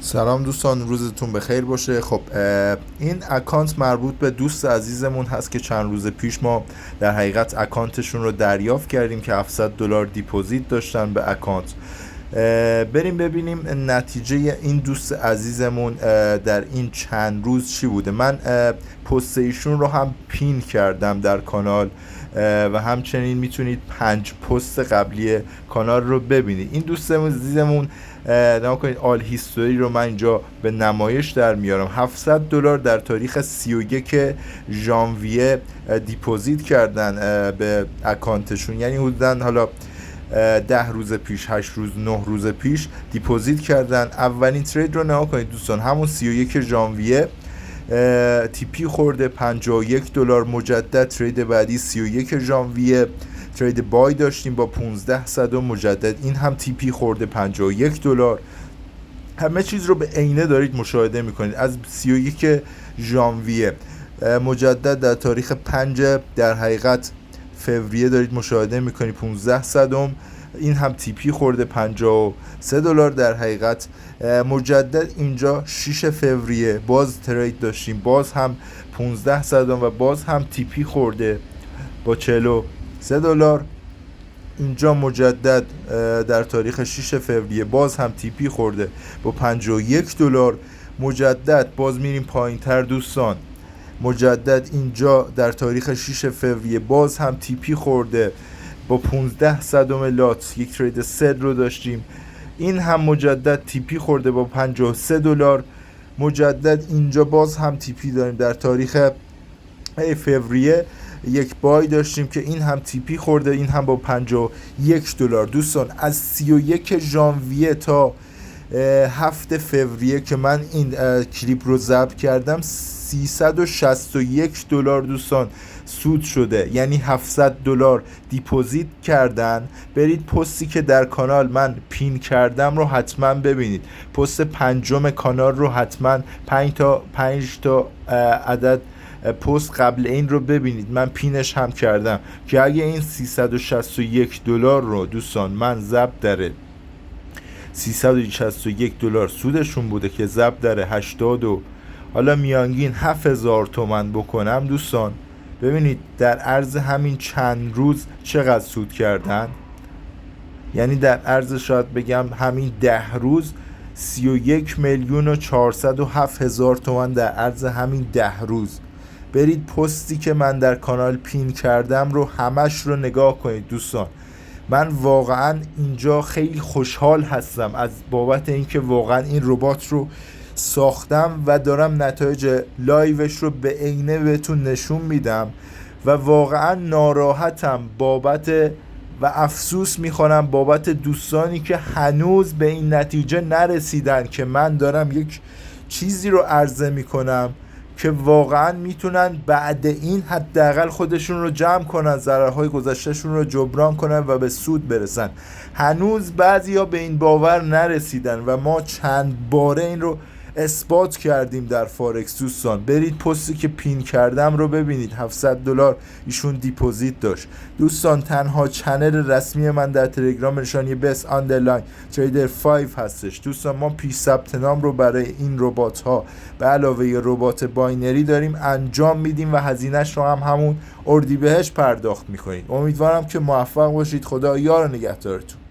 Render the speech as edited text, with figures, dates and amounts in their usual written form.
سلام دوستان، روزتون بخیر باشه. خب این اکانت مربوط به دوست عزیزمون هست که چند روز پیش ما در حقیقت اکانتشون رو دریافت کردیم که $700 دیپوزیت داشتن به اکانت. بریم ببینیم نتیجه این دوست عزیزمون در این چند روز چی بوده. من پست ایشون رو هم پین کردم در کانال و همچنین میتونید 5 پست قبلی کانال رو ببینید. این دوست عزیزمون نگاه کنید، آل هیستوری رو من اینجا به نمایش در میارم. $700 در تاریخ 31 ژانویه دیپوزیت کردن به اکانتشون، یعنی حدوداً حالا 10 روز پیش، 8 روز، 9 روز پیش دیپوزیت کردن. اولین ترید رو نگاه کنید دوستان، همون 31 ژانویه تیپی خورده $51. مجدد ترید بعدی 31 ژانویه ترید بای داشتیم با 15 صدم، مجدد این هم تیپی خورده $51. همه چیز رو به عینه دارید مشاهده میکنید. از 31 ژانویه مجدد در تاریخ 5 در حقیقت فوریه دارید مشاهده میکنید 15 صدم، این هم تیپی خورده $53 در حقیقت. مجدد اینجا 6 فوریه باز ترید داشتیم، باز هم 15 صدم و باز هم تیپی خورده با $43. اینجا مجدد در تاریخ 6 فوریه باز هم تیپی خورده با $51. مجدد باز میریم پایین تر دوستان، مجدد اینجا در تاریخ 6 فوریه باز هم تیپی خورده با 15 صدم لات. یک ترید سد رو داشتیم، این هم مجدد تیپی خورده با $53. مجدد اینجا باز هم تیپی داریم در تاریخ فوریه. یک بای داشتیم که این هم تیپی خورده، این هم با $51. دوستان از 31 ژانویه تا 7 فوریه که من این کلیپ رو ضبط کردم $361 دوستان سود شده، یعنی $700 دیپوزیت کردن. برید پستی که در کانال من پین کردم رو حتما ببینید، پست 5 کانال رو حتما 5 تا عدد پست قبل این رو ببینید، من پینش هم کردم که اگه این $361 رو دوستان من ضبط داره $361 سودشون بوده که ضبط داره 80 و حالا میانگین 7000 تومان بکنم دوستان، ببینید در عرض همین چند روز چقدر سود کردن. یعنی در عرض شاید بگم همین 10 روز 31,407,000 تومان در عرض همین 10 روز. برید پستی که من در کانال پین کردم رو همش رو نگاه کنید دوستان. من واقعا اینجا خیلی خوشحال هستم از بابت اینکه واقعا این ربات رو ساختم و دارم نتایج لایوش رو به عینه بهتون نشون میدم و واقعا ناراحتم بابت و افسوس میخوانم بابت دوستانی که هنوز به این نتیجه نرسیدن که من دارم یک چیزی رو عرضه میکنم که واقعا میتونن بعد این حداقل خودشون رو جمع کنن، ضررهای گذشتهشون رو جبران کنن و به سود برسن. هنوز بعضیا به این باور نرسیدن و ما چند باره این رو اثبات کردیم در فارکس دوستان. برید پستی که پین کردم رو ببینید، $700 ایشون دیپوزیت داشت دوستان. تنها چنل رسمی من در تلگرام نشانی بس آندرلاین تریدر 5 هستش دوستان. ما پیش ثبت نام رو برای این ربات ها به علاوه ربات باینری داریم انجام میدیم و هزینهش رو هم همون اردیبهشت پرداخت میکنید. امیدوارم که موفق باشید. خدا یار و نگهدارتون.